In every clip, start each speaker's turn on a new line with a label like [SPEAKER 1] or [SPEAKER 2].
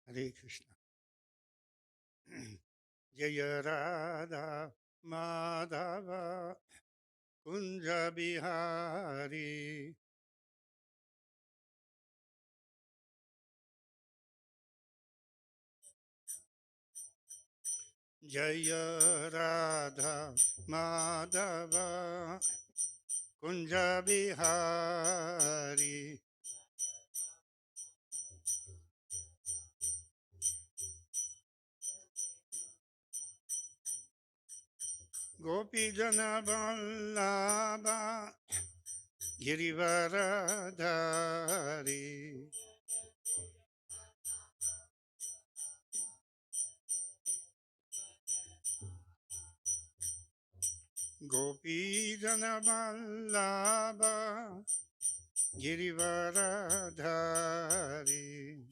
[SPEAKER 1] Hare Krishna. Jaya Radha Madhava Kunja Bihari. Jaya Radha Madhava Kunja Bihari. Gopi Jana Vallabha Girivaradhari. Gopi Jana Vallabha Girivaradhari.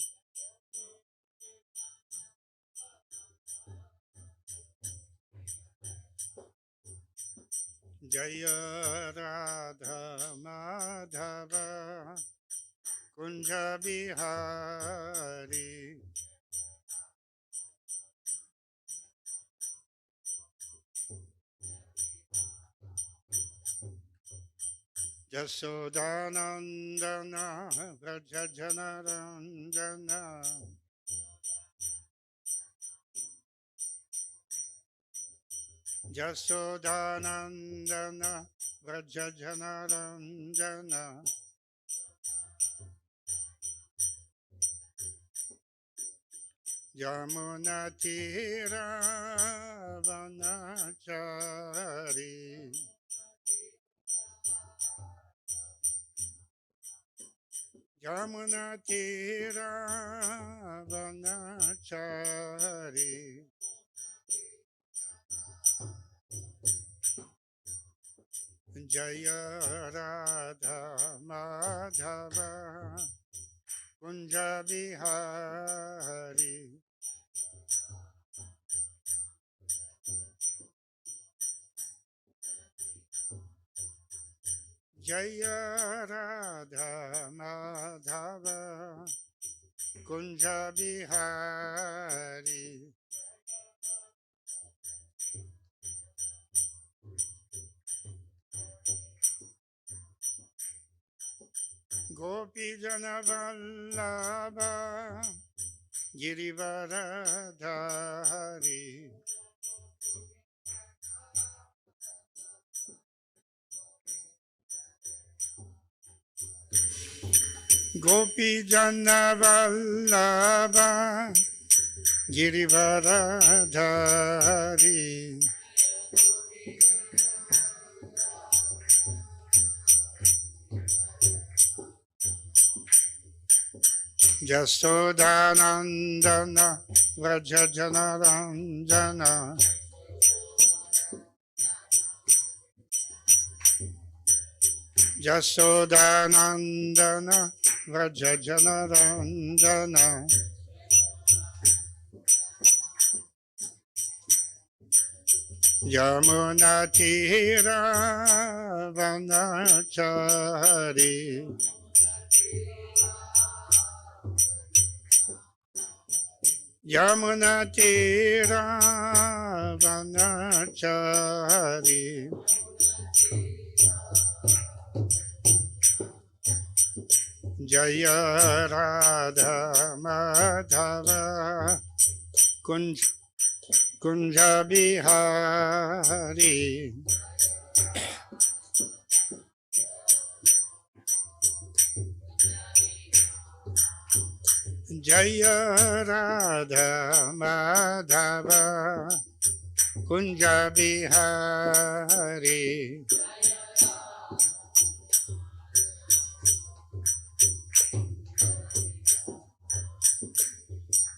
[SPEAKER 1] Jaya Radha Madhava Kunja Bihari. Jasodanandana Vrajajana Ranjana. Jasodanandana Vrajajana Ranjana. Yamuna Tira Vanachari. Yamuna Tira Vanachari. Jaya Radha Madhava Kunja Bihari. Jaya Radha Madhava Kunja Bihari. Gopi Jana Vallabha Girivaradhari. Gopi Jana Vallabha Girivaradhari. Jasodanandana Vrajajana Ranjana. Jasodanandana Vrajajana Ranjana. Yamuna Tira Vanachari. Yamuna Tira Vanachari. Jaya Radha Madhava Kunja Bihari. Jaya Radha Madhava Kunja Bihari.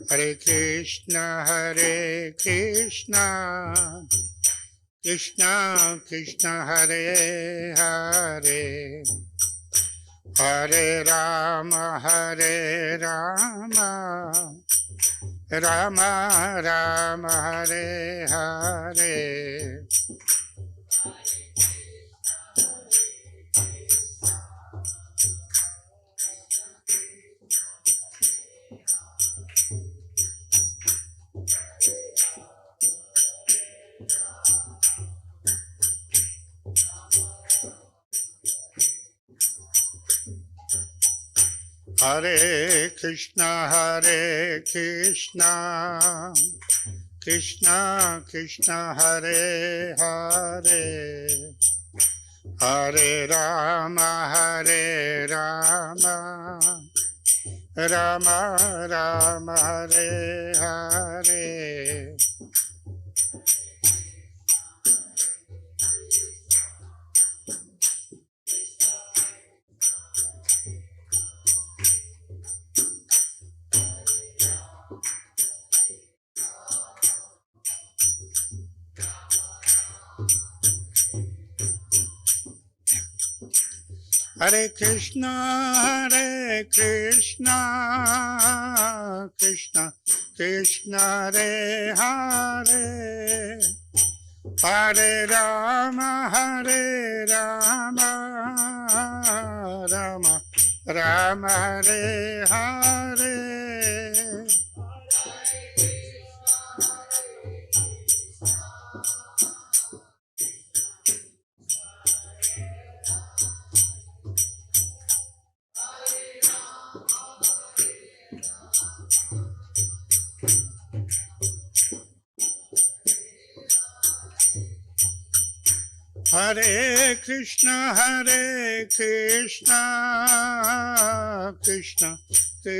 [SPEAKER 1] Hare Krishna, Hare Krishna, Krishna Krishna, Hare Hare, Hare Rama, Hare Rama, Rama Rama, Hare Hare. Hare Krishna, Krishna Krishna, Hare Hare, Hare Rama, Rama Rama, Hare Hare. Hare Krishna, Krishna Krishna, Hare Hare, Hare Rama, Rama Rama, Hare Hare. Hare Krishna, Krishna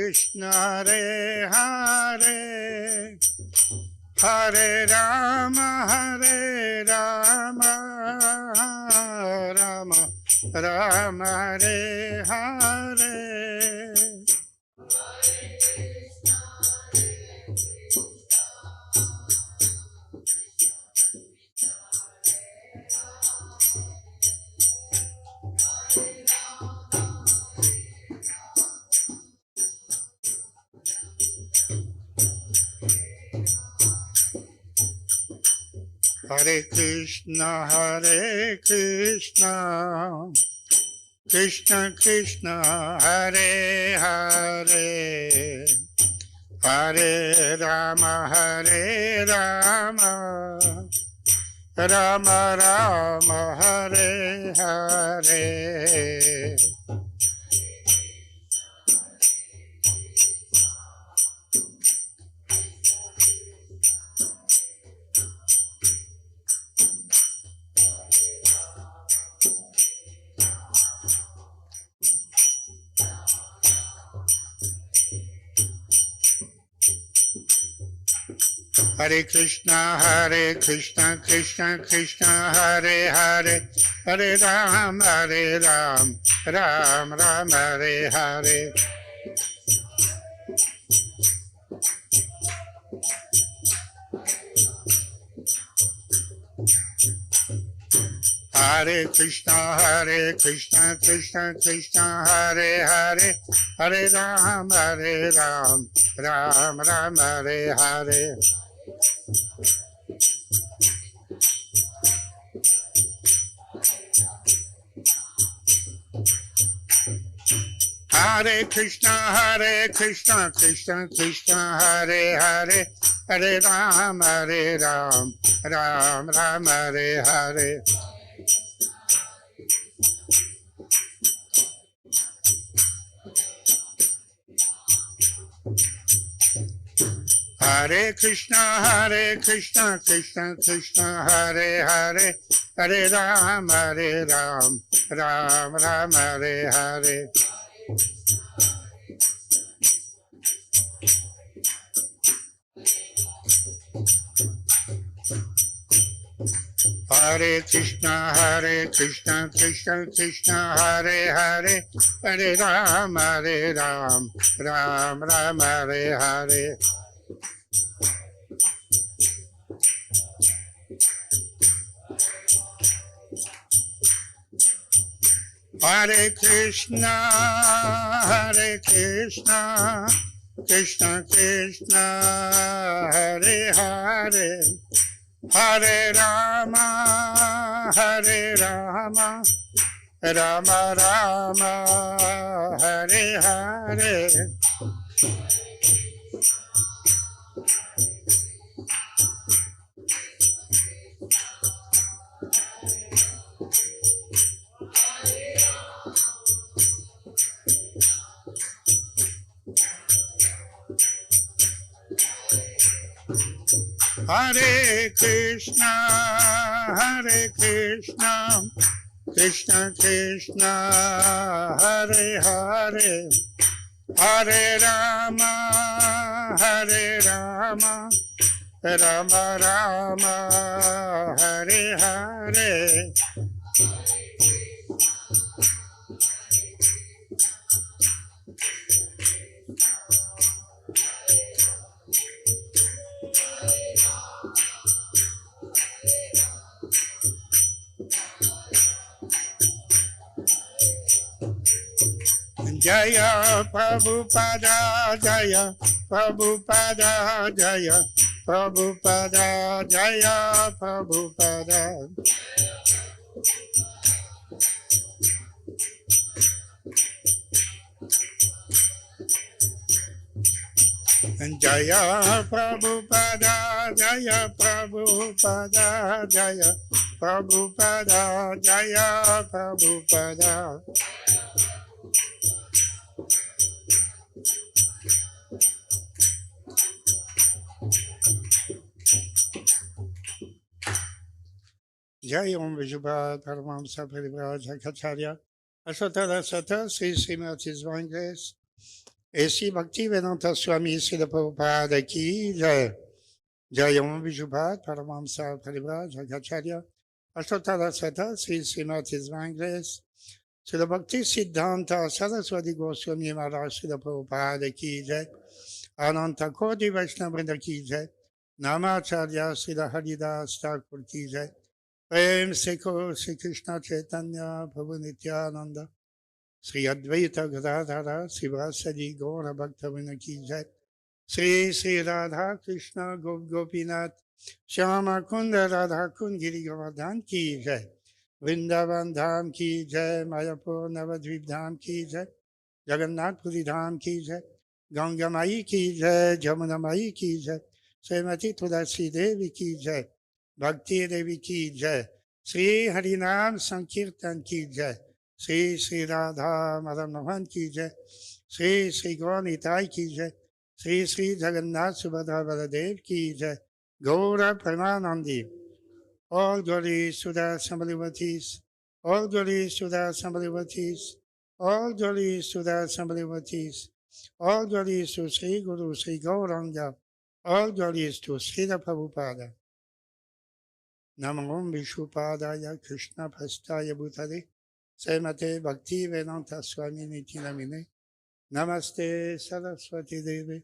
[SPEAKER 1] Krishna, Hare Hare, Hare Rama, Rama Hare Hare. Hare Krishna, Krishna Krishna, Hare Hare, Hare Rama, Rama Rama, Hare Hare. Hare Krishna, Krishna Krishna, Hare Hare, Hare Ram, Ram Ram, Hare Hare. Hare Krishna, Krishna Krishna, Hare Hare, Hare Ram, Ram Ram, Hare Hare. Hare Krishna, Krishna Krishna, Hare Hare, Hare Ram, Ram Ram, Hare Hare. Hare Krishna, Krishna Krishna, Hare Hare, Hare Ram, Ram Ram, Hare Hare. Hare Krishna, Krishna Krishna, Hare Hare, Hare Ram, Ram Ram, Hare Hare. Hare Krishna, Krishna Krishna, Hare Hare, Hare Rama, Rama Rama, Hare Hare. Hare Krishna, Hare Krishna, Krishna Krishna, Hare Hare, Hare Rama, Hare Rama, Rama Rama, Hare Hare. Jaya Prabhupada, Jaya Prabhupada, Jaya Prabhupada, Jaya Prabhupada. Jaya Prabhupada, Jaya Prabhupada, Jaya Prabhupada, Jaya Prabhupada. Jai Om Vijubha Paramahamsa Parivara Jakacharya Ashotara Sata Sri Srimad Grace et Sri Bhaktivedanta Swami Srila Prabhupada Ki Jai. Jai Om Vijubha Paramahamsa Parivara Jakacharya Ashotara Sata Sri Srimad Grace Srila Bhakti Siddhanta Saraswati Goswami Maharaj Srila Prabhupada Ki Jai. Ananta Koti Vaishnavrinda Ki Jai. Namacharya Srila Haridas Thakur Ki Jai. प्रेम से को श्री कृष्ण चैतन्य प्रभु नित्यानंद श्री अद्वैत गदाधर शिवासरी गौर भक्तविन की जय श्री श्री राधा कृष्ण गोप गोपीनाथ श्यामा कुंद राधा कुंद गिरि गोवर्धन की जय वृंदावन धाम की जय मायापुर नवद्वीप धाम की जय जगन्नाथपुरी धाम की जय गंगा माई की जय जमुना माई की जय श्रीमती तुलसी देवी की जय भक्ति देवी की जय श्री हरिनाम संकीर्तन की जय श्री श्री राधा मदन मोहन की जय श्री श्री गौर निताई की जय श्री श्री जगन्नाथ सुभद्रा बलदेव की जय गौर Premanandi all glories to the Sambhavatis, all glories to the Sambhavatis, all glories to the Sambhavatis, all glories to Sri Guru Sri Gauranga, all glories to Srila Prabhupada. Namam Vishnupadaya Krishna Prastaya Bhutale Srimate Bhakti Vedanta Swami Niti Namine Namaste Saraswati Devi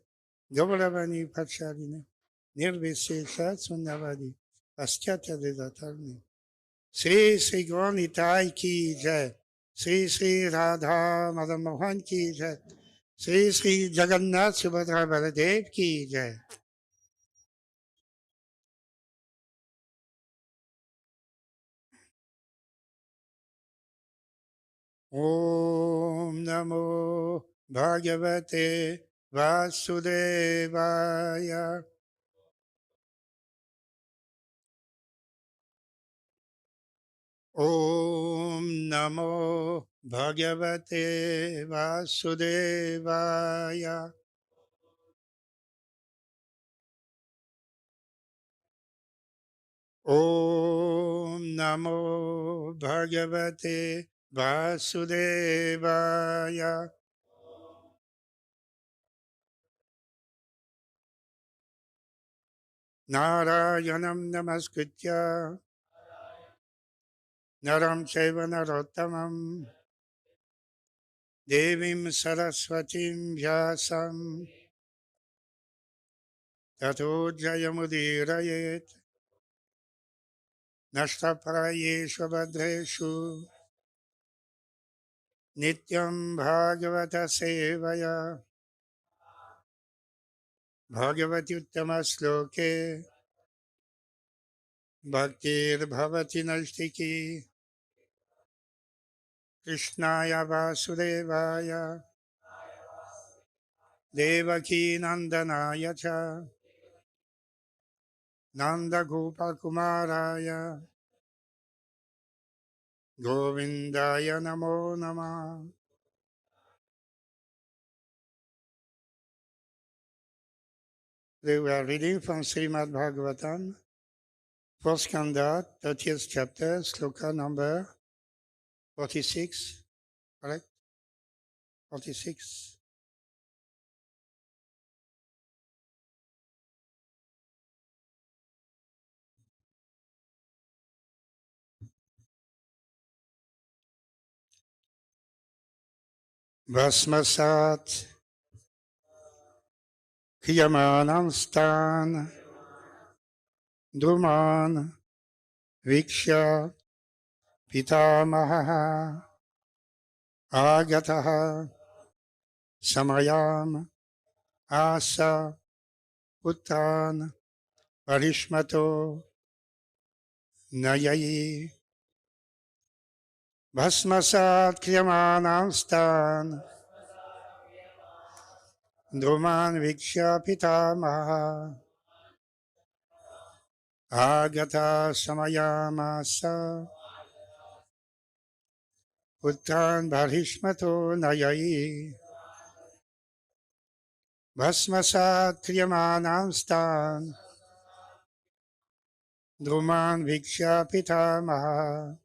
[SPEAKER 1] Gauravani Pachaline Nirvishesha Sunyavadi Paschatya Devatarni Sri Sri Gauranitai Ki Jai Sri Sri Radha Madan Mohan Ki Jai Sri Sri Jagannath Subhadra Baladev Ki Jai. Om Namo Bhagavate Vasudevaya. Om Namo Bhagavate Vasudevaya. Om Namo Bhagavate Vasudevaya. Narayanam Namaskritya Naram Chaiva Narottamam Devim Saraswatim Vyasam Tato Jayamudirayet Nashtaprayeshu Badreshu Nityam Bhagavata Sevaya Bhagavati Uttama Sloke Bhaktir Bhavati Nashtiki Krishnaya Vasudevaya Devaki Nandanaya Cha Nanda Gopal Kumaraya Govindaya Namo Namah. Today we are reading from Srimad Bhagavatam, 4th Skanda, 30th chapter, sloka number 46, correct? 46. Vasmasat Kriyamanam Stan Druman Viksha Pitamaha Agataha Samayam Asa Uttan Parishmato Nayayi Bhasmasat Kriyamanam Stan Druman Viksha Pitamaha Agata Samayamasa Uttan Parishmato Nayayi Bhasmasat Kriyamanam Stan Druman Viksha Pitamaha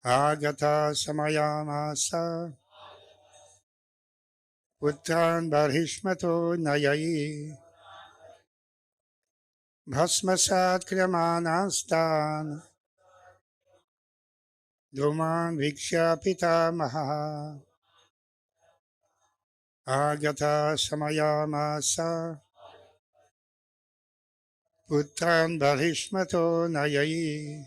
[SPEAKER 1] Agata Samayamasa Uttan Barhishmato Nayayi Bhasmasat Kriyamanastan Druman Viksha Pitamaha Agata Samayamasa Uttan Barhishmato Nayayi.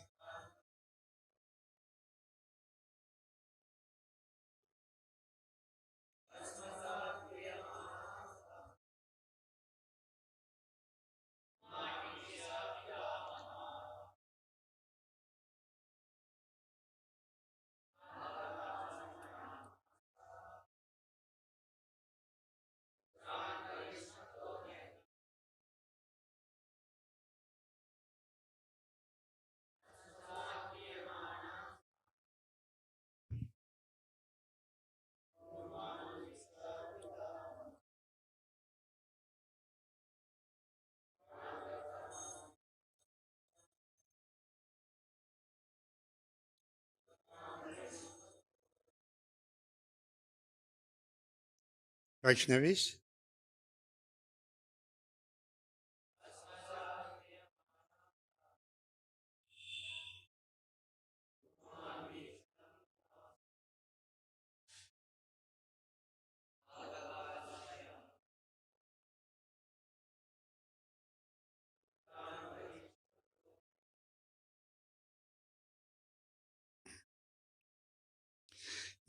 [SPEAKER 1] Vaishnavis.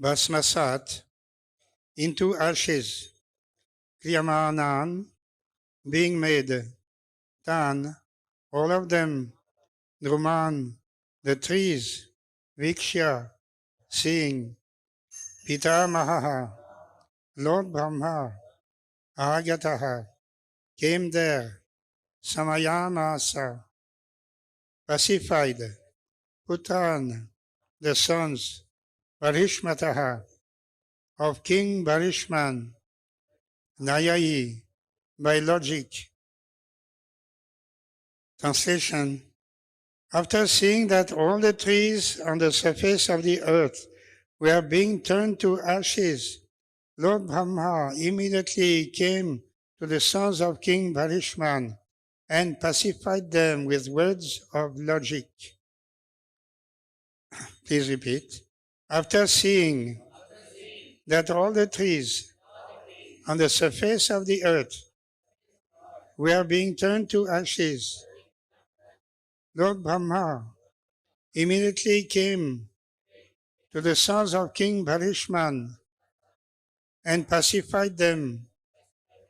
[SPEAKER 1] Bhasmasat into ashes. Kriyamanan being made. Tan all of them. Druman the trees. Viksha seeing. Pitamaha Lord Brahma Agataha came there. Samayamasa pacified. Putran the sons. Varishmataha of King Varishman. Nayayi by logic. Translation. After seeing that all the trees on the surface of the earth were being turned to ashes, Lord Brahma immediately came to the sons of King Varishman and pacified them with words of logic. Please repeat. After seeing that all the trees on the surface of the earth were being turned to ashes, Lord Brahma immediately came to the sons of King Bharishman and pacified them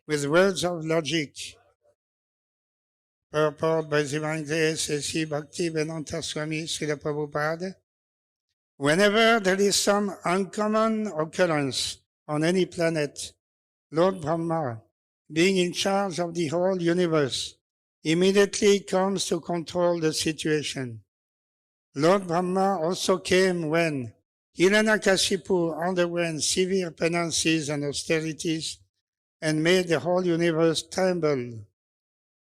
[SPEAKER 1] with words of logic. Purport by Divine Grace A.C. Bhakti Vedanta Swami Srila Prabhupada. Whenever there is some uncommon occurrence on any planet, Lord Brahma, being in charge of the whole universe, immediately comes to control the situation. Lord Brahma also came when Hiranyakashipu underwent severe penances and austerities and made the whole universe tremble.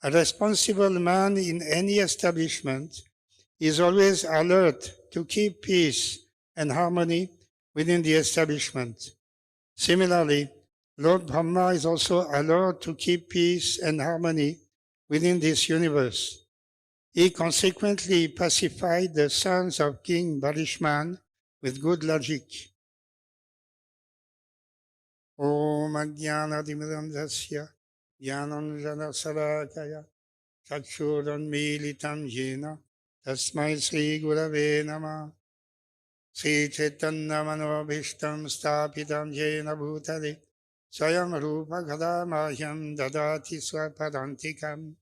[SPEAKER 1] A responsible man in any establishment is always alert to keep peace and harmony within the establishment. Similarly, Lord Brahma is also alert to keep peace and harmony within this universe. He consequently pacified the sons of King Barishman with good logic. Om Ajnanadimidandasya Jnananjana Salakaya Chakshuranmilitam Jena Tasmai Sri Gurave Namah Sri Chaitanya Manobhishtam Stapitam Jena Bhutale Swayam Rupa Gadamahyam Dadati Swapadantikam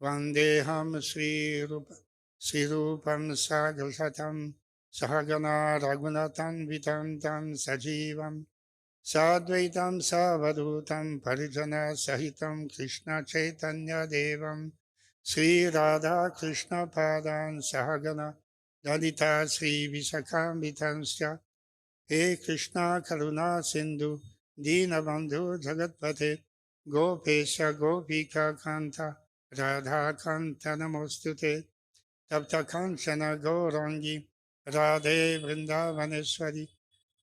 [SPEAKER 1] Vandeham Sri Rupam Sagalsatam Sahagana Raghunatan Vitantam Sajivam Sadvaitam Savadutam Parijana Sahitam Krishna Chaitanya Devam Sri Radha Krishna Padan Sahagana Lalita Sri Visakambitansya He Krishna Karuna Sindhu Dinabandhu Jagatpate Gopesha Gopika Kanta Radha Kanta Namostute Tapta Kanchana Gaurangi Radhe Vrindavaneshwari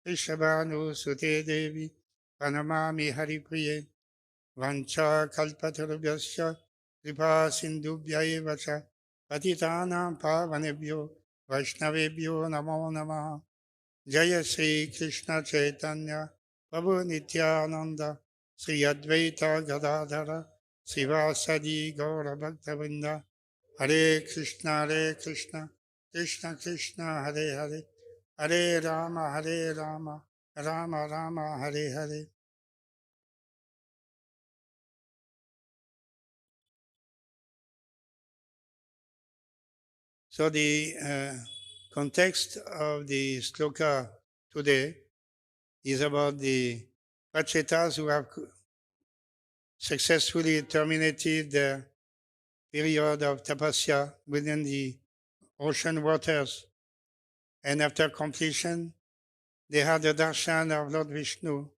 [SPEAKER 1] Rishabhanu Sute Devi Panamami Haripriye Vancha Kalpatarubhyasya Kripa Sindhubhya eva cha Patitanam Pavanebhyo Vaishnavebhyo Namo Namaha Jaya Sri Krishna Chaitanya Prabhu Nityananda Sri Advaita Gadadhara Srivasadi Gaura Bhaktavinda Hare Krishna Krishna Krishna Hare Hare Hare Rama, Rama Rama, Hare Hare. So the context of the sloka today is about the Pachetas who have successfully terminated their period of tapasya within the ocean waters. And after completion, they had the darshan of Lord Vishnu.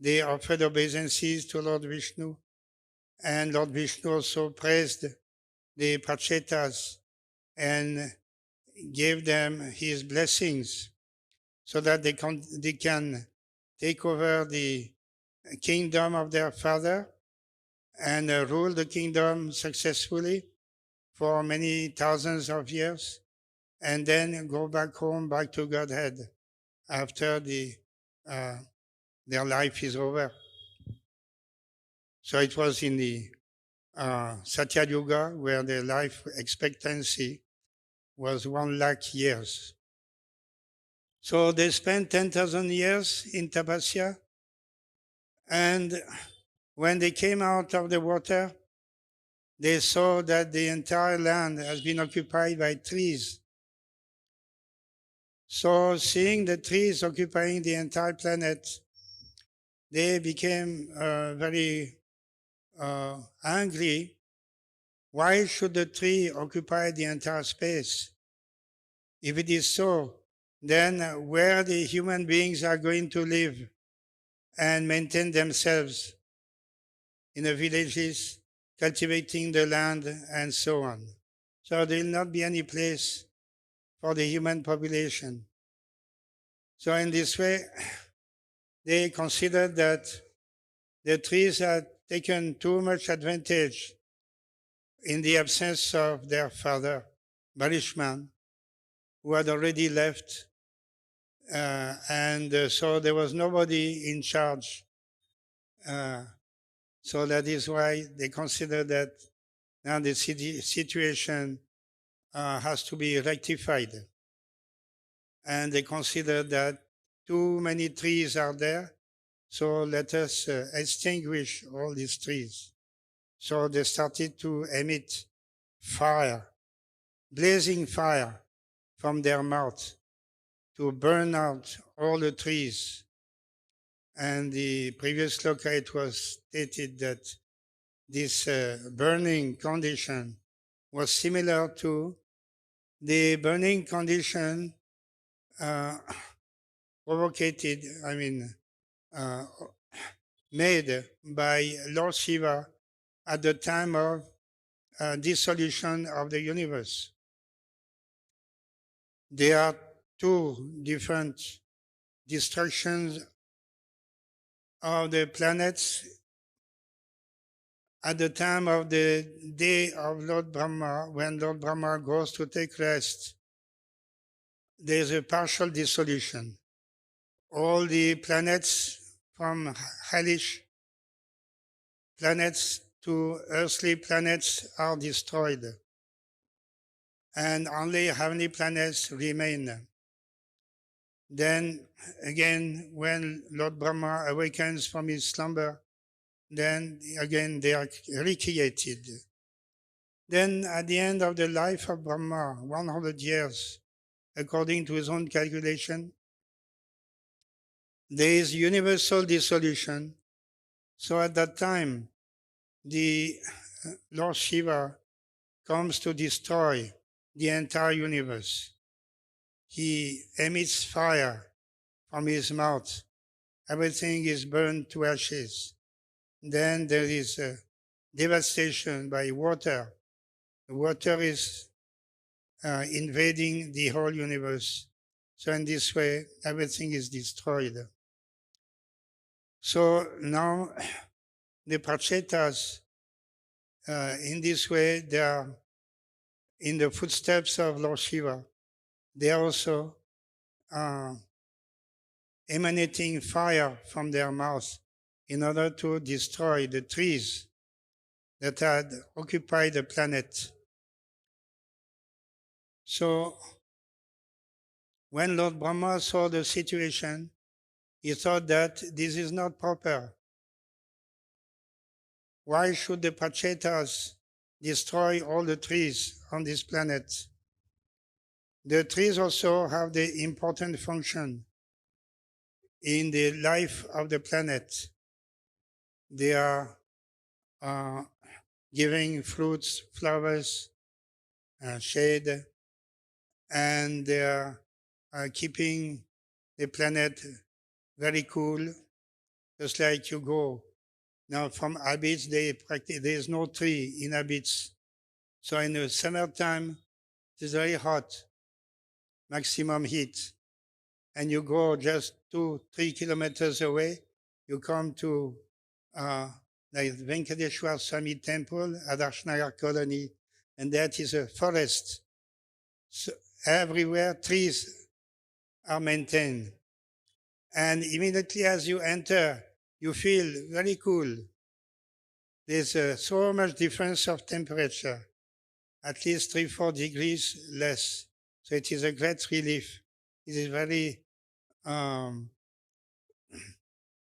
[SPEAKER 1] They offered obeisances to Lord Vishnu, and Lord Vishnu also praised the Pachetas and gave them his blessings so that they can take over the kingdom of their father and rule the kingdom successfully for many thousands of years and then go back home, back to Godhead after their life is over. So it was in the Satya Yuga where the life expectancy was 1 lakh years. So they spent 10,000 years in tapasya, and when they came out of the water, they saw that the entire land has been occupied by trees. So seeing the trees occupying the entire planet, they became very angry. Why should the tree occupy the entire space? If it is so, then where the human beings are going to live and maintain themselves in the villages, cultivating the land and so on. So there will not be any place for the human population. So in this way, they considered that the trees had taken too much advantage in the absence of their father, Barishman, who had already left, and so there was nobody in charge. So that is why they consider that now the situation has to be rectified. And they consider that too many trees are there, so let us extinguish all these trees. So they started to emit fire, blazing fire from their mouth to burn out all the trees. And the previous sloka, it was stated that this burning condition was similar to the burning condition provocated, made by Lord Shiva at the time of dissolution of the universe. There are two different destructions of the planets at the time of the day of Lord Brahma. When Lord Brahma goes to take rest, there is a partial dissolution. All the planets, from hellish planets to earthly planets, are destroyed, and only heavenly planets remain. Then again, when Lord Brahma awakens from his slumber, then again they are recreated. Then at the end of the life of Brahma, 100 years, according to his own calculation, there is universal dissolution. So at that time, the Lord Shiva comes to destroy the entire universe. He emits fire from his mouth. Everything is burned to ashes. Then there is devastation by water. The water is invading the whole universe. So in this way, everything is destroyed. So now the Prachetas, in this way, they are in the footsteps of Lord Shiva. They are also emanating fire from their mouth in order to destroy the trees that had occupied the planet. So when Lord Brahma saw the situation, he thought that this is not proper. Why should the Prachetas destroy all the trees on this planet? The trees also have the important function in the life of the planet. They are giving fruits, flowers, shade, and they are keeping the planet very cool, just like you go. Now from habits, there is no tree in habits. So in the summertime, it is very hot, maximum heat. And you go just 2-3 kilometers away, you come to like Venkateshwar Swami Temple, Adarshnagar colony, and that is a forest. So everywhere trees are maintained. And immediately as you enter, you feel very cool. There's so much difference of temperature, at least 3-4 degrees less. So it is a great relief. It is very,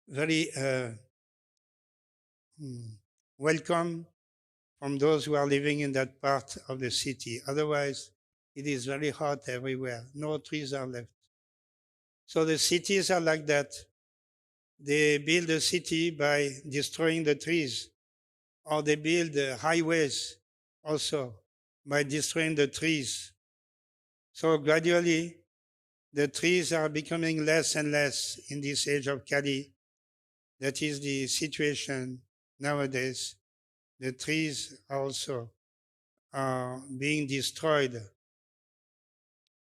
[SPEAKER 1] very welcome from those who are living in that part of the city. Otherwise, it is very hot everywhere. No trees are left. So the cities are like that. They build a city by destroying the trees, or they build highways also by destroying the trees. So gradually, the trees are becoming less and less in this age of Kali. That is the situation nowadays. The trees are also being destroyed.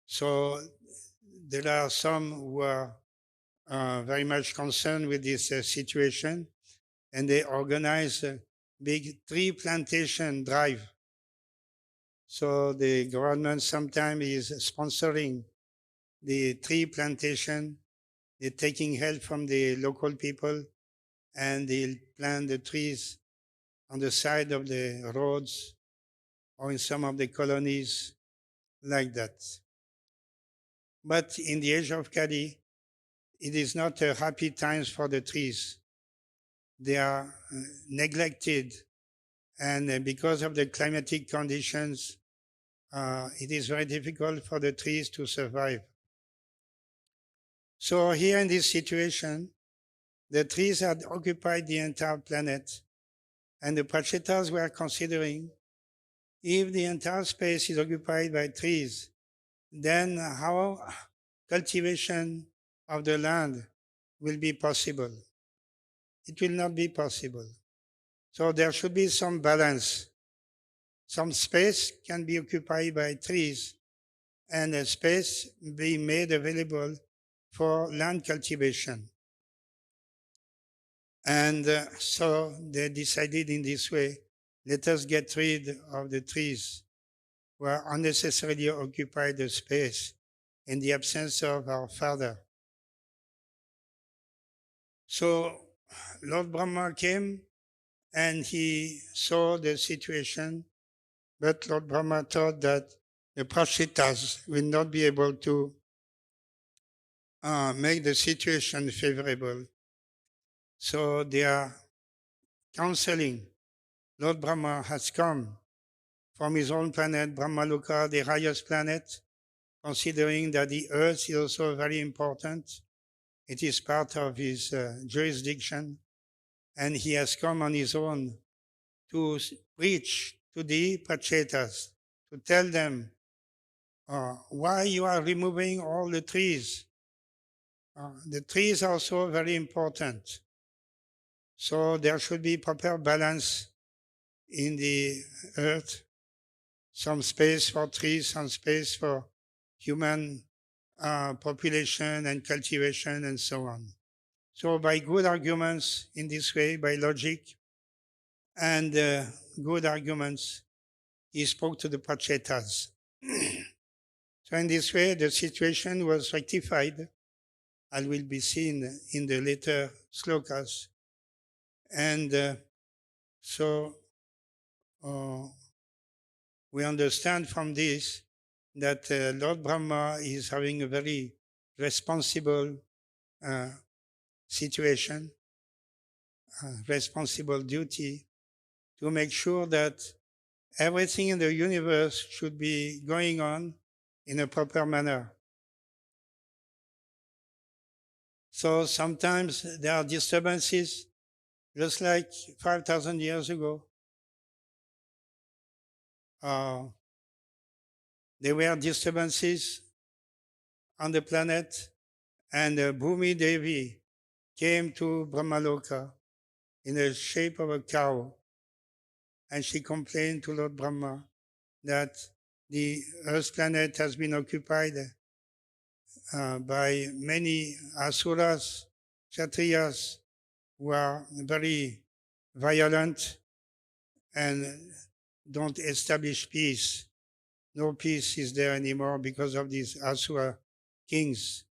[SPEAKER 1] So there are some who are very much concerned with this situation, and they organize a big tree plantation drive. So the government sometimes is sponsoring the tree plantation. They're taking help from the local people, and they'll plant the trees on the side of the roads or in some of the colonies like that. But in the age of Kali, it is not a happy times for the trees. They are neglected, and because of the climatic conditions, it is very difficult for the trees to survive. So here in this situation, the trees had occupied the entire planet, and the Prachetas were considering, if the entire space is occupied by trees, then how cultivation of the land will be possible. it will not be possible. So there should be some balance. Some space can be occupied by trees and a space be made available for land cultivation. And so they decided in this way, let us get rid of the trees who are unnecessarily occupy the space in the absence of our Father. So Lord Brahma came and he saw the situation, but Lord Brahma thought that the Prashitas will not be able to make the situation favorable. So they are counseling. Lord Brahma has come from his own planet, Brahmaloka, the highest planet, considering that the earth is also very important. It is part of his jurisdiction, and he has come on his own to preach to the Prachetas, to tell them why you are removing all the trees. The trees are also very important. So there should be proper balance in the earth, some space for trees, some space for human population and cultivation and so on. So by good arguments in this way, by logic and good arguments, he spoke to the Prachetas. So in this way, the situation was rectified, as will be seen in the later slokas. And so we understand from this that Lord Brahma is having a very responsible situation, responsible duty to make sure that everything in the universe should be going on in a proper manner. So sometimes there are disturbances, just like 5,000 years ago. There were disturbances on the planet, and Bhumi Devi came to Brahmaloka in the shape of a cow, and she complained to Lord Brahma that the Earth planet has been occupied by many asuras, kshatriyas, who are very violent and don't establish peace. No peace is there anymore because of these asura kings.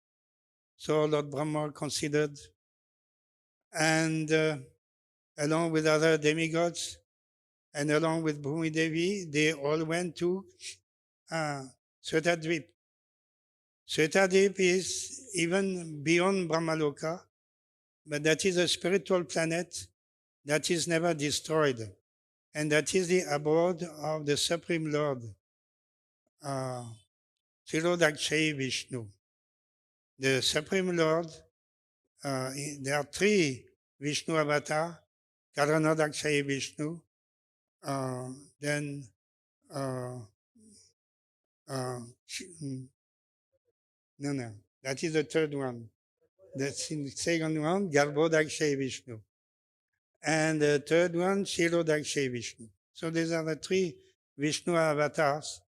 [SPEAKER 1] So Lord Brahma considered, and along with other demigods, and along with Bhumi Devi, they all went to Svetadvip. Svetadvip is even beyond Brahmaloka, but that is a spiritual planet that is never destroyed. And that is the abode of the Supreme Lord, Kshirodakshayi Vishnu. The Supreme Lord, there are three Vishnu avatars, Karanadakshayi Vishnu, then no, that is the third one. That's in the second one, Garbhodakshayi Vishnu. And the third one, Kshirodakshayi Vishnu. So these are the three Vishnu avatars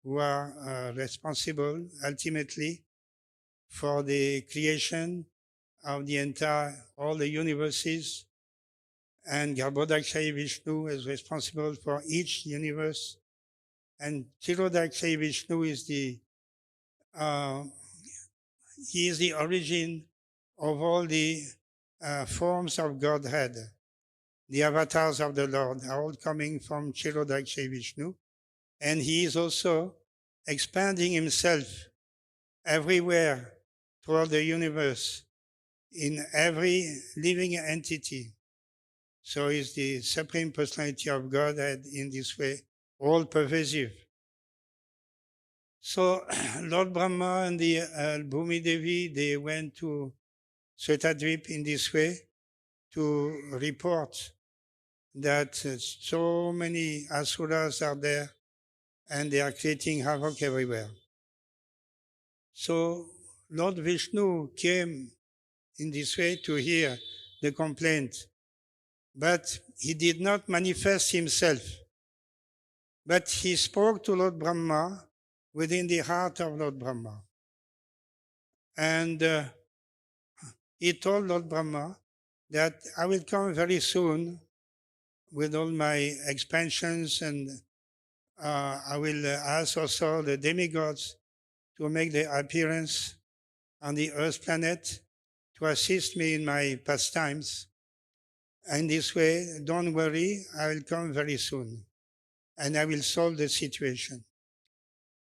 [SPEAKER 1] who are responsible ultimately for the creation of the entire, all the universes. And Garbhodakshayi Vishnu is responsible for each universe. And Kshirodakshayi Vishnu is he is the origin of all the forms of Godhead. The avatars of the Lord are all coming from Kshirodakshayi Vishnu. And he is also expanding himself everywhere throughout the universe, in every living entity. So he's the Supreme Personality of Godhead in this way, all pervasive. So Lord Brahma and the Bhumi Devi, they went to Svetadvip in this way to report that so many asuras are there and they are creating havoc everywhere. So Lord Vishnu came in this way to hear the complaint. But he did not manifest himself. But he spoke to Lord Brahma within the heart of Lord Brahma. And he told Lord Brahma that I will come very soon with all my expansions, and I will ask also the demigods to make their appearance on the Earth planet to assist me in my pastimes. And this way, don't worry, I will come very soon and I will solve the situation.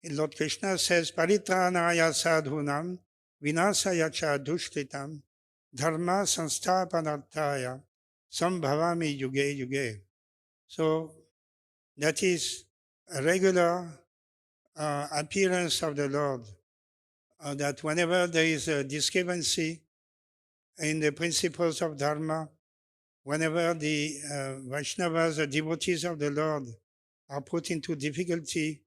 [SPEAKER 1] And Lord Krishna says, Paritranaya sadhunam vinasaya cha dushritam dharma sansthapanarthaya sambhavami yuge yuge. So that is a regular appearance of the Lord, that whenever there is a discrepancy in the principles of Dharma, whenever the Vaishnavas, the devotees of the Lord, are put into difficulty,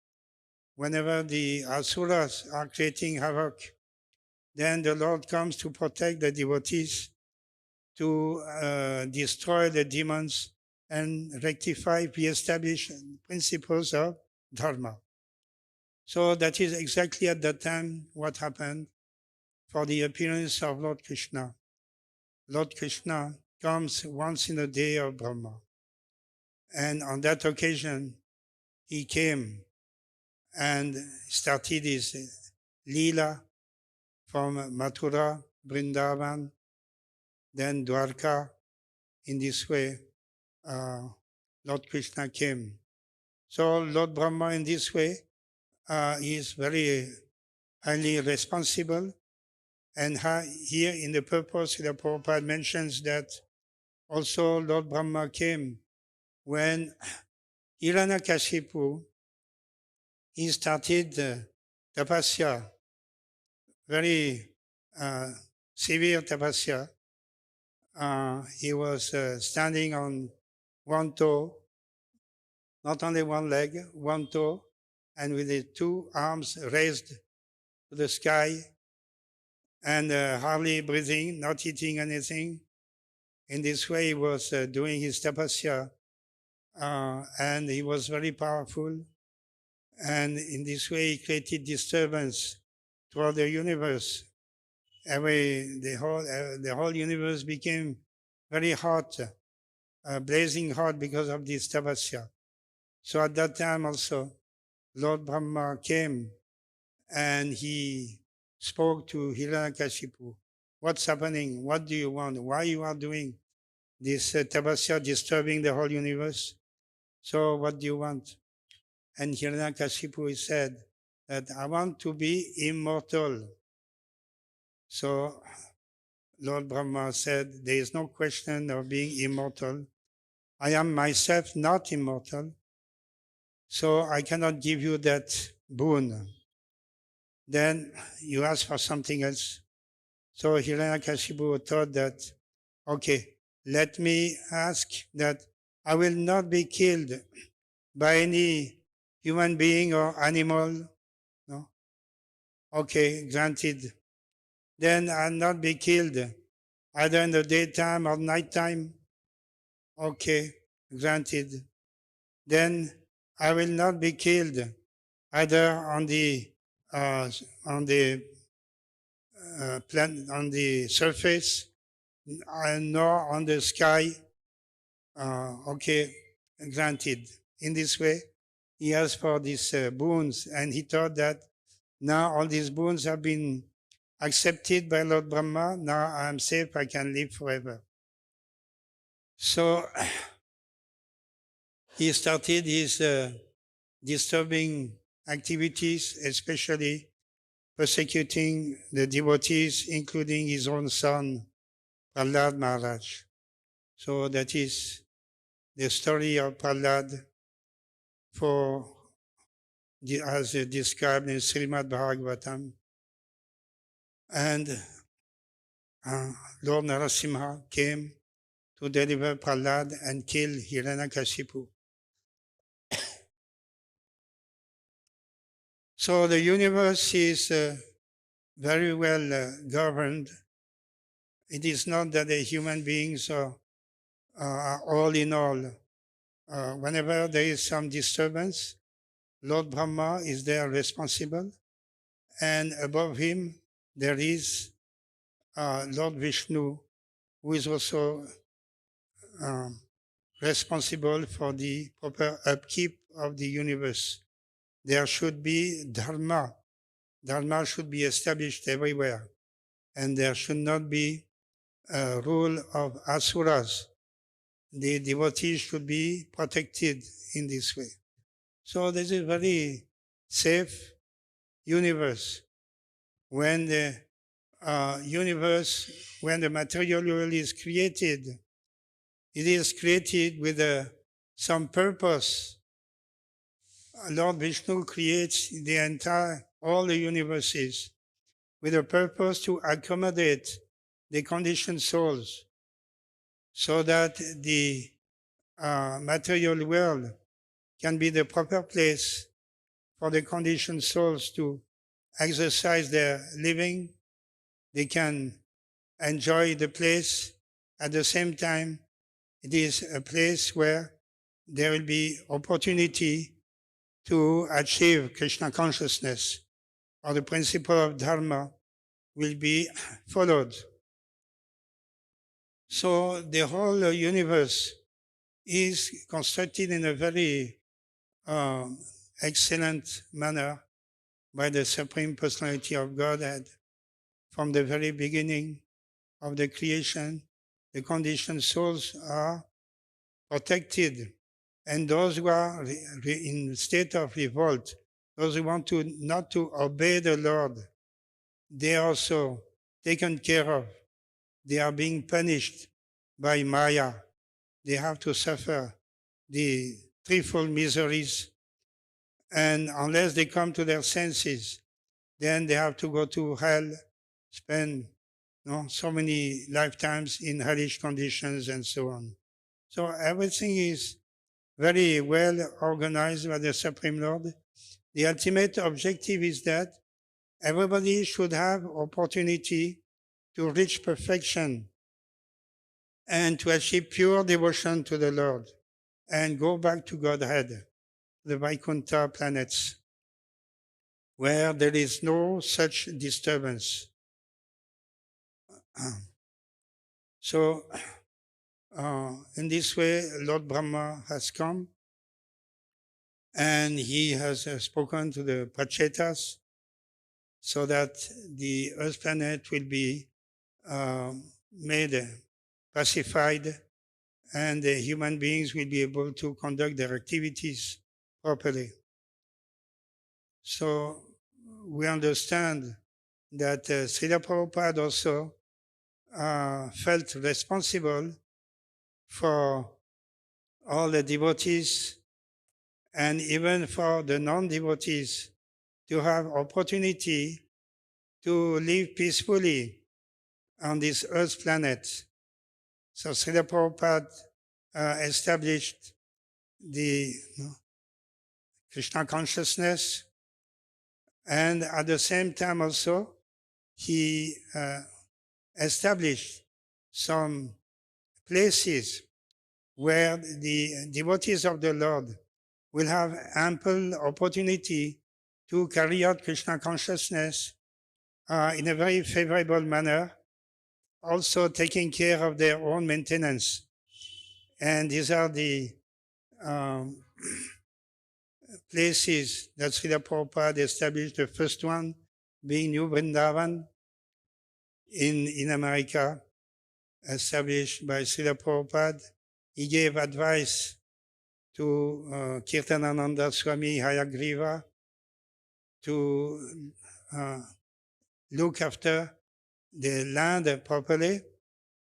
[SPEAKER 1] whenever the Asuras are creating havoc, then the Lord comes to protect the devotees, to destroy the demons and rectify, re-establish principles of Dharma. So that is exactly at that time what happened for the appearance of Lord Krishna. Lord Krishna comes once in a day of Brahma. And on that occasion, he came and started his Leela from Mathura, Vrindavan, then Dwarka. In this way, Lord Krishna came. So Lord Brahma in this way is very highly responsible. And here in the purpose, the Prabhupada mentions that also Lord Brahma came when Hiranyakashipu, he started tapasya, very severe tapasya. He was standing on one toe, not only one leg, one toe, and with the two arms raised to the sky, and hardly breathing, not eating anything. In this way, he was doing his tapasya, and he was very powerful. And in this way, he created disturbance throughout the universe. The whole universe became very hot, blazing hot because of this tapasya. So at that time also, Lord Brahma came and he spoke to Hiranyakashipu. What's happening? What do you want? Why you are doing this tapasya, disturbing the whole universe? So what do you want? And Hiranyakashipu said that I want to be immortal. So Lord Brahma said, there is no question of being immortal. I am myself not immortal, so I cannot give you that boon. Then you ask for something else. So Hiranyakashipu thought that, okay, let me ask that I will not be killed by any human being or animal. No? Okay, granted. Then I'll not be killed either in the daytime or nighttime. Okay, granted. Then I will not be killed either on the on the surface nor on the sky. Okay, granted. In this way, he asked for these boons, and he thought that now all these boons have been accepted by Lord Brahma. Now I am safe, I can live forever. So he started his disturbing activities, especially persecuting the devotees, including his own son, Prahlad Maharaj. So that is the story of Prahlad as described in Srimad Bhagavatam. And Lord Narasimha came to deliver Prahlad and kill Hiranyakashipu. So the universe is very well governed it is not that the human beings are all in all. Whenever there is some disturbance, Lord Brahma is there responsible, and above him there is Lord Vishnu, who is also um, responsible for the proper upkeep of the universe. There should be dharma. Dharma should be established everywhere, and there should not be a rule of asuras. The devotees should be protected in this way. So this is a very safe universe. When the universe, when the material world is created, it is created with some purpose. Lord Vishnu creates the entire, all the universes with a purpose to accommodate the conditioned souls so that the material world can be the proper place for the conditioned souls to exercise their living. They can enjoy the place. At the same time, it is a place where there will be opportunity to achieve Krishna consciousness, or the principle of Dharma will be followed. So the whole universe is constructed in a very excellent manner by the Supreme Personality of Godhead. From the very beginning of the creation, the conditioned souls are protected, and those who are in state of revolt, those who want to not to obey the Lord, they are also taken care of. They are being punished by Maya. They have to suffer the threefold miseries, and unless they come to their senses, then they have to go to hell, spend so many lifetimes in hellish conditions and so on. So everything is very well organized by the Supreme Lord. The ultimate objective is that everybody should have opportunity to reach perfection and to achieve pure devotion to the Lord and go back to Godhead, the Vaikuntha planets, where there is no such disturbance. So, in this way, Lord Brahma has come and he has spoken to the Prachetas so that the Earth planet will be made pacified and the human beings will be able to conduct their activities properly. So we understand that Srila Prabhupada also felt responsible for all the devotees and even for the non-devotees to have opportunity to live peacefully on this Earth planet. So Srila Prabhupada established the Krishna consciousness, and at the same time also he established some places where the devotees of the Lord will have ample opportunity to carry out Krishna consciousness in a very favorable manner, also taking care of their own maintenance. And these are the places that Srila Prabhupada established, the first one being New Vrindavan in America, established by Srila Prabhupada. He gave advice to Kirtanananda Swami Hayagriva to look after the land properly,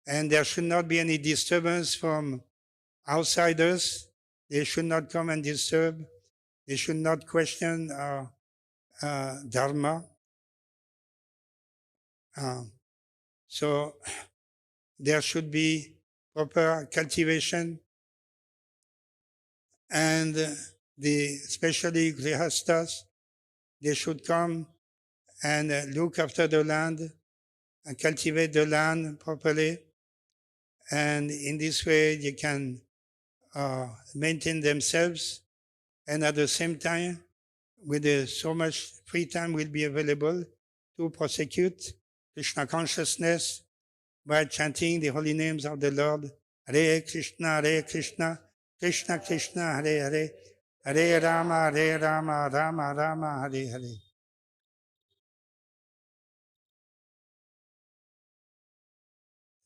[SPEAKER 1] and there should not be any disturbance from outsiders. They should not come and disturb. They should not question Dharma. So there should be proper cultivation, and especially grihastas, they should come and look after the land cultivate the land properly, and in this way they can maintain themselves, and at the same time, with so much free time will be available to prosecute Krishna consciousness by chanting the holy names of the Lord. Hare Krishna, Krishna Krishna, Hare Hare, Hare Rama, Rama Rama, Hare Hare.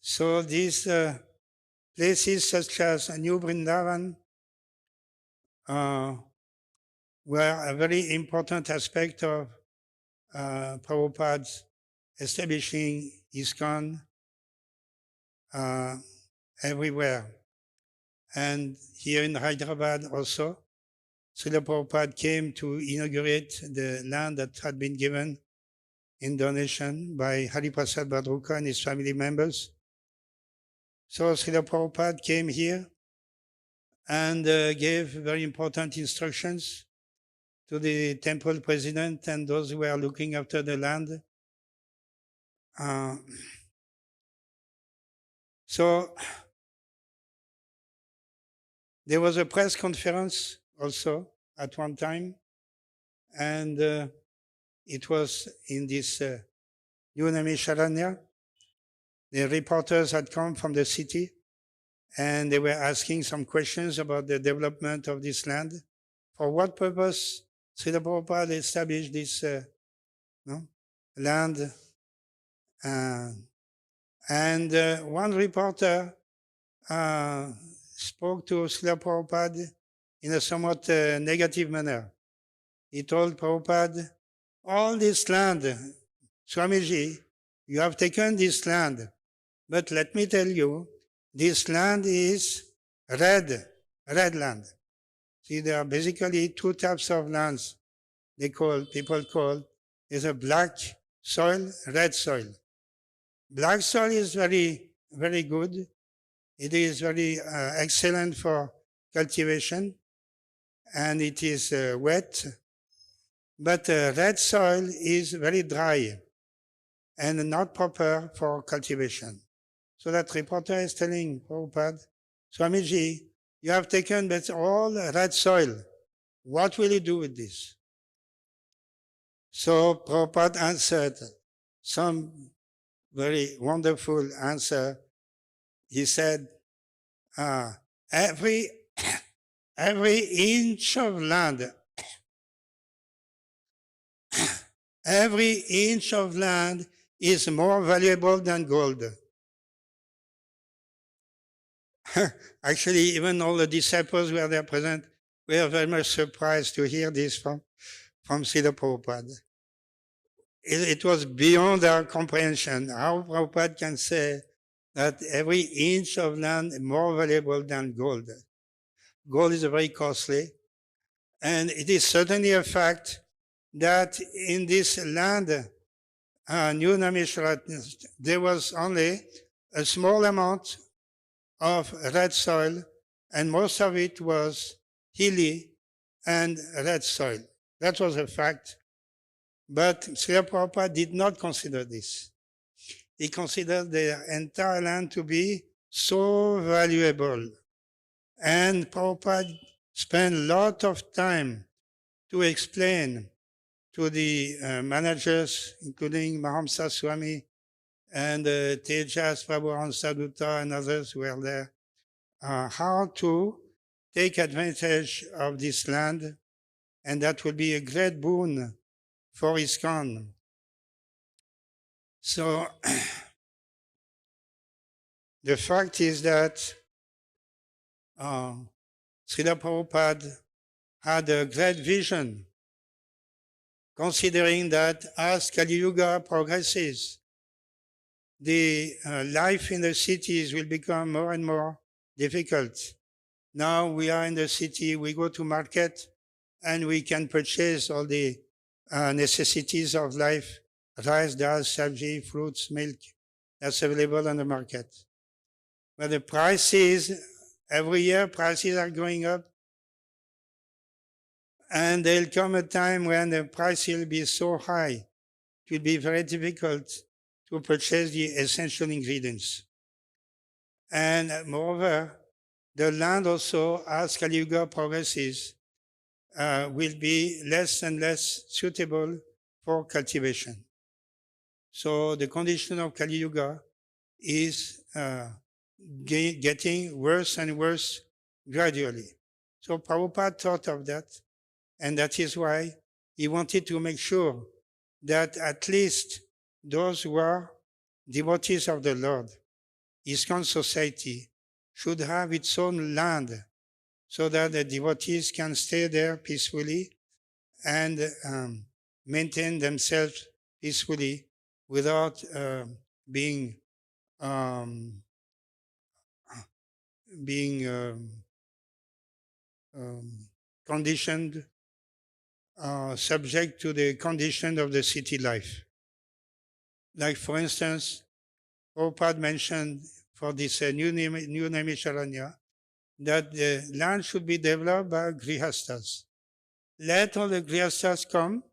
[SPEAKER 1] So these places such as New Vrindavan were a very important aspect of Prabhupada's establishing Iskcon everywhere. And here in Hyderabad also, Srila Prabhupada came to inaugurate the land that had been given in donation by Hari Prasad Badruka and his family members. So Srila Prabhupada came here and gave very important instructions to the temple president and those who were looking after the land. So there was a press conference also at one time, and it was in this Yunamisharanya. The reporters had come from the city, and they were asking some questions about the development of this land. For what purpose Srila Prabhupada established this land? And one reporter spoke to Srila Prabhupada in a somewhat negative manner. He told Prabhupada, all this land, Swamiji, you have taken this land, but let me tell you, this land is red land. See, there are basically two types of lands people call, is a black soil, red soil. Black soil is very, very good. It is very excellent for cultivation, and it is wet. But red soil is very dry and not proper for cultivation. So that reporter is telling Prabhupada, Swamiji, you have taken all red soil. What will you do with this? So Prabhupada answered some very wonderful answer. He said, every inch of land, every inch of land is more valuable than gold. Actually, even all the disciples who were there present were very much surprised to hear this from Srila Prabhupada. It was beyond our comprehension how Prabhupada can say that every inch of land is more valuable than gold. Gold is very costly, and it is certainly a fact that in this land, New Namishrat, there was only a small amount of red soil, and most of it was hilly and red soil. That was a fact. But Srila Prabhupada did not consider this. He considered the entire land to be so valuable. And Prabhupada spent a lot of time to explain to the managers, including Mahamsa Swami and Tejas Prabhu Sadhuta and others who were there, how to take advantage of this land, and that will be a great boon for Iskcon. So the fact is that Srila Prabhupada had a great vision, considering that as Kali Yuga progresses, the life in the cities will become more and more difficult. Now we are in the city, we go to market, and we can purchase all the necessities of life, rice, dal, sabji, fruits, milk, that's available on the market. But the prices, every year prices are going up, and there'll come a time when the price will be so high, it will be very difficult to purchase the essential ingredients. And moreover, the land also, as Kali Yuga progresses, will be less and less suitable for cultivation. So the condition of Kali Yuga is getting worse and worse gradually. So Prabhupada thought of that, and that is why he wanted to make sure that at least those who are devotees of the Lord, Iskcon society, should have its own land so that the devotees can stay there peacefully and maintain themselves peacefully without being conditioned, subject to the condition of the city life. Like for instance, Prabhupada mentioned for this new Naimisharanya that the land should be developed by grihastas. Let all the grihastas come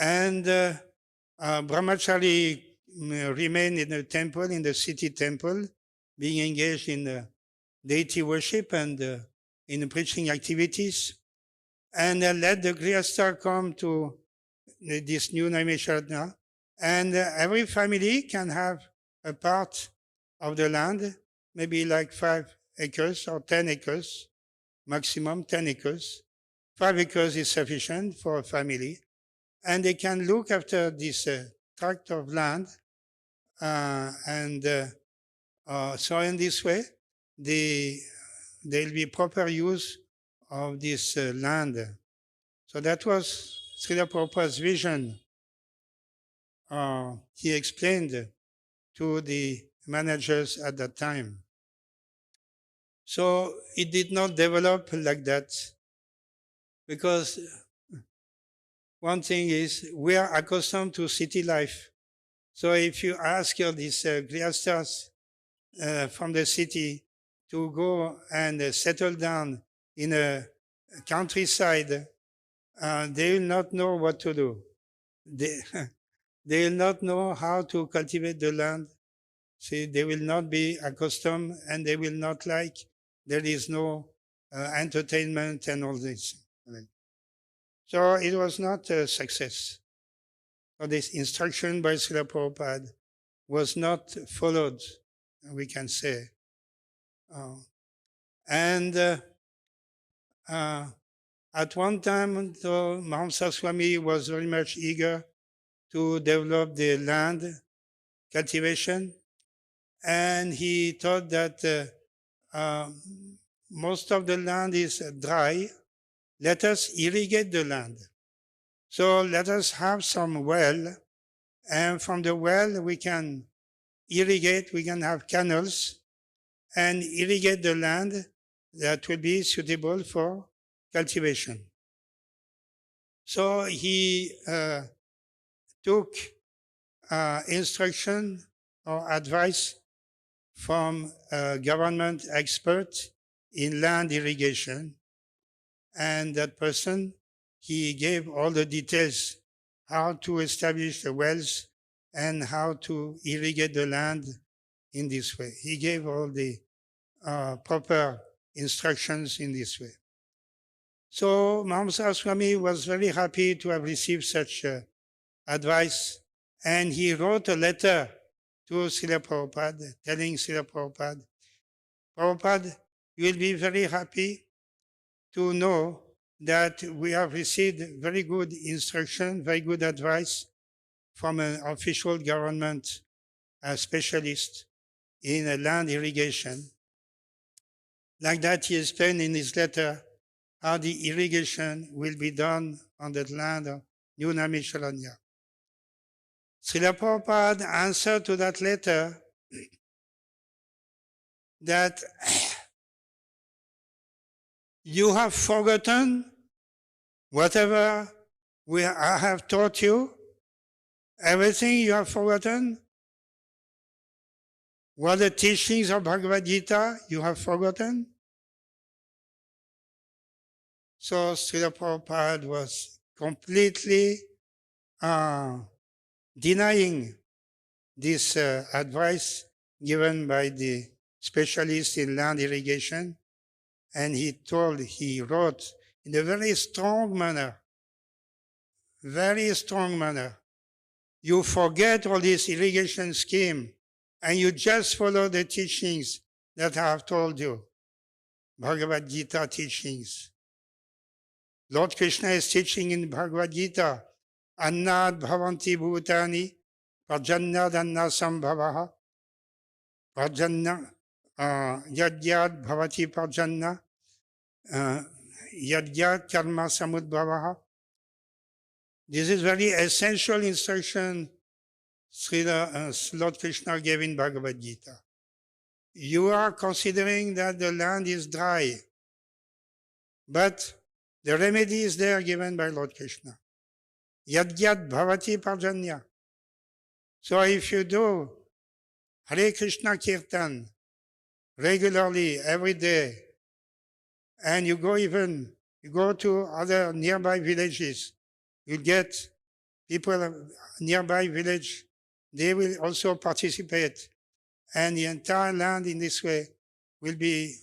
[SPEAKER 1] and brahmachari remain in the temple, in the city temple, being engaged in deity worship and in preaching activities. And let the grihastha come to this new Naimisharanya, and every family can have a part of the land, maybe like 5 acres or 10 acres, maximum 10 acres. 5 acres is sufficient for a family, and they can look after this tract of land, so in this way, there'll be proper use of this land. So that was Srila Prabhupada's vision. He explained to the managers at that time. So it did not develop like that, because one thing is we are accustomed to city life. So if you ask these grihasthas from the city to go and settle down in a countryside, they will not know what to do. They will not know how to cultivate the land. See, they will not be accustomed, and they will not like. There is no entertainment and all this. So it was not a success. So this instruction by Srila Prabhupada was not followed, we can say. At one time, Mahamsa Swami was very much eager to develop the land cultivation, and he thought that most of the land is dry. Let us irrigate the land. So let us have some well, and from the well we can irrigate, we can have canals and irrigate the land that will be suitable for cultivation. So he took instruction or advice from a government expert in land irrigation, and that person, he gave all the details how to establish the wells and how to irrigate the land in this way. He gave all the proper instructions in this way. So Mahamsa Swami was very happy to have received such advice, and he wrote a letter to Srila Prabhupada, telling Srila Prabhupada, Prabhupada, you will be very happy to know that we have received very good instruction, very good advice from an official government specialist in land irrigation. Like that, he explained in his letter how the irrigation will be done on the land of New Naimisharanya. Srila Prabhupada answered to that letter that you have forgotten whatever I have taught you, everything you have forgotten. What the teachings of Bhagavad Gita you have forgotten. So Srila Prabhupada was completely denying this advice given by the specialist in land irrigation, and he wrote in a very strong manner, you forget all this irrigation scheme and you just follow the teachings that I have told you, Bhagavad Gita teachings. Lord Krishna is teaching in Bhagavad Gita, Annad bhavanti bhutani, Prajanyad anna sambhavaha, Prajanya, Yadyad bhavati Prajanna, Yadyad karma samudbhavaha. This is very essential instruction Lord Krishna gave in Bhagavad Gita. You are considering that the land is dry, but the remedy is there given by Lord Krishna. Yadyad bhavati parjanya. So if you do Hare Krishna Kirtan regularly every day, and you go to other nearby villages, you get people nearby village, they will also participate, and the entire land in this way will be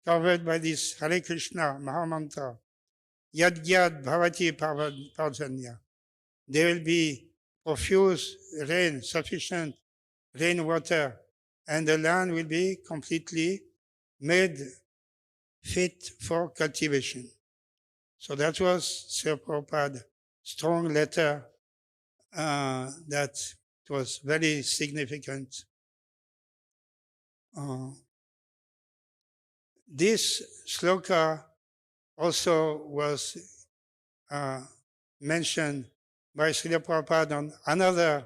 [SPEAKER 1] covered by this Hare Krishna Mahamantra. Yad Yad Bhavati Parjanya. There will be profuse rain, sufficient rainwater, and the land will be completely made fit for cultivation. So that was Sri Prabhupada's strong letter that was very significant. This sloka also was mentioned by Srila Prabhupada on another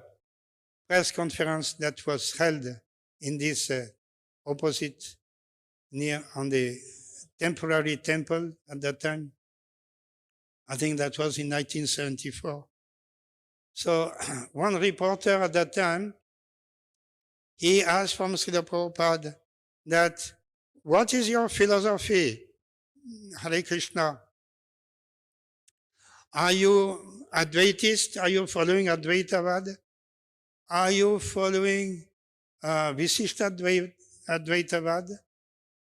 [SPEAKER 1] press conference that was held in this opposite near on the temporary temple at that time. I think that was in 1974. So one reporter at that time, he asked from Srila Prabhupada that, what is your philosophy, Hare Krishna? Are you Advaitist? Are you following Advaitavad? Are you following Visishta Advaitavad?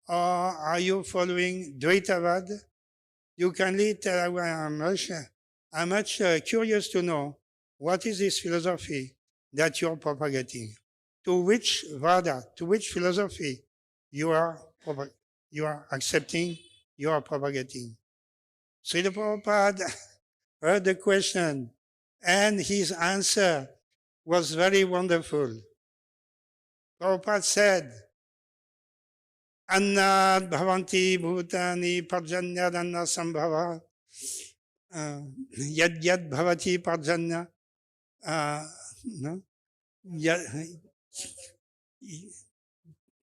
[SPEAKER 1] Or are you following Dvaitavad? You kindly tell, I'm much curious to know what is this philosophy that you are propagating. To which Vada, to which philosophy you are accepting, you are propagating. Srila Prabhupada heard the question, and his answer was very wonderful. Prabhupada said, Annad bhavanti bhutani parjanya anna sambhava yad yad bhavati parjanya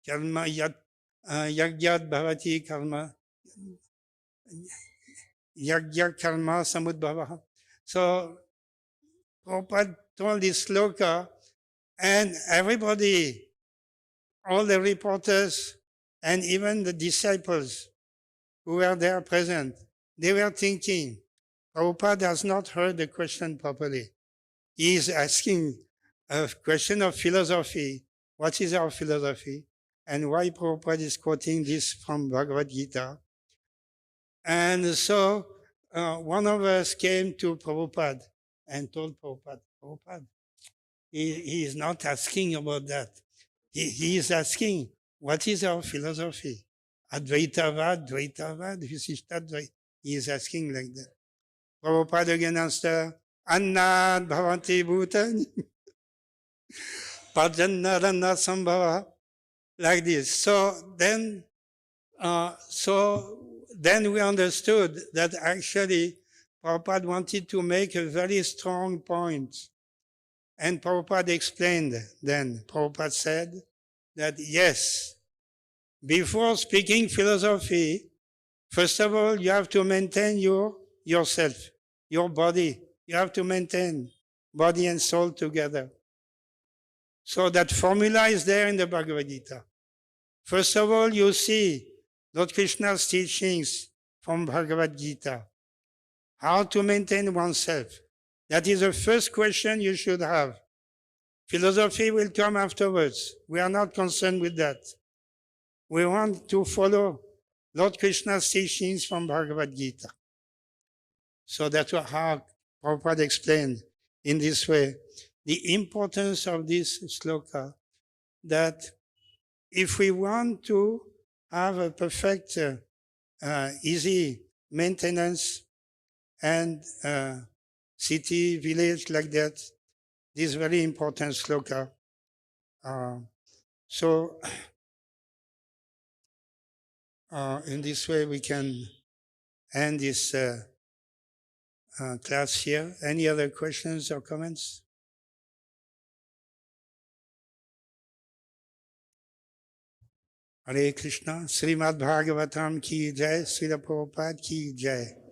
[SPEAKER 1] karma yad yagyad bhavati karma yagya karma samudbhava. So Prabhupada told this sloka, and everybody, all the reporters, and even the disciples who were there present, they were thinking, Prabhupada has not heard the question properly. He is asking a question of philosophy. What is our philosophy? And why Prabhupada is quoting this from Bhagavad Gita. And so one of us came to Prabhupada and told Prabhupada, he is not asking about that. He is asking, what is our philosophy? Advaitavad, Dvaitavad, Visishtadvaita. He is asking like that. Prabhupada again answered, Annad bhavanti bhutani, Parjannarana sambhava, like this. So then we understood that actually Prabhupada wanted to make a very strong point. And Prabhupada explained then, Prabhupada said that yes, before speaking philosophy, first of all, you have to maintain yourself, your body. You have to maintain body and soul together. So that formula is there in the Bhagavad Gita. First of all, you see Lord Krishna's teachings from Bhagavad Gita. How to maintain oneself. That is the first question you should have. Philosophy will come afterwards. We are not concerned with that. We want to follow Lord Krishna's teachings from Bhagavad Gita. So that's how Prabhupada explained in this way the importance of this sloka, that if we want to have a perfect, easy maintenance and city, village like that, this very important sloka. So in this way we can end this class here. Any other questions or comments? Hare Krishna, Srimad Bhagavatam ki jai, Srila Prabhupada ki jai.